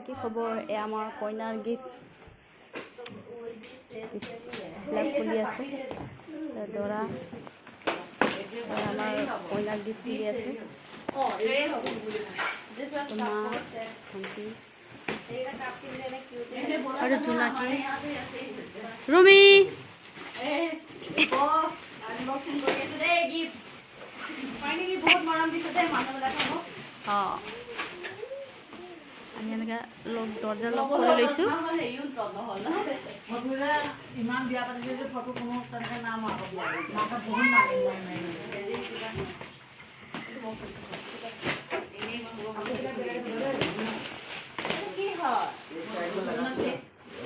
কি খবৰ? এয়া আমাৰ কইনাৰ গিফ্ট ব্লেক ফুলি আছে দৰা আমাৰ কইনাৰ গিফ্ট ফুলি আছে মা ভণ্টি আৰু জোনাকী ৰুমি আমি এনেকৈ লগ দৰ্জা লগ কৰি লৈছোঁ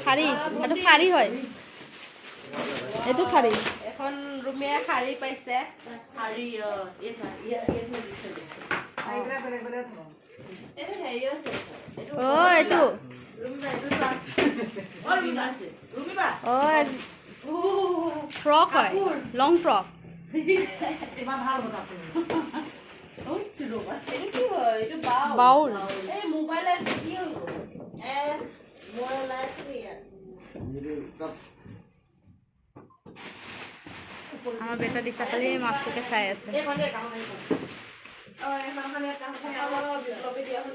শাৰী এইটো শাৰী হয় এইটো শাৰী এখন ৰুমে শাৰী পাইছে শাৰী এইটো ফ্ৰক হয় লং ফ্ৰক বাউল আমাৰ বেটা দিশা খালি মাছটোকে চাই আছে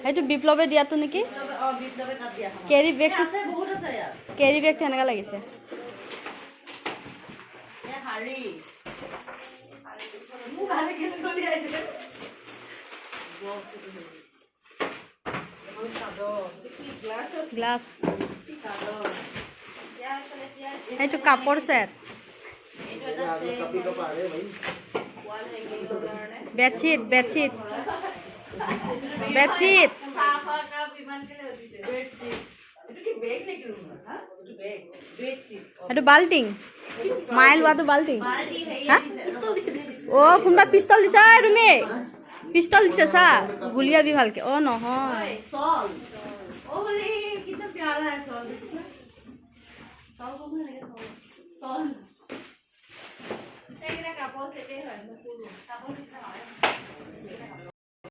সেইটো বিপ্লৱে দিয়াটো নেকি কেৰি বেগটো এনেকুৱা লাগিছে গ্লাছ সেইটো কাপোৰ ছেট বেডশ্বীট সেইটো বাল্টিং মায়ে লোৱাটো বাল্টিং অ' কোনোবা পিষ্টল দিছা তুমি পিষ্টল দিছে চা গুলিয়াবি ভালকে অ' নহয়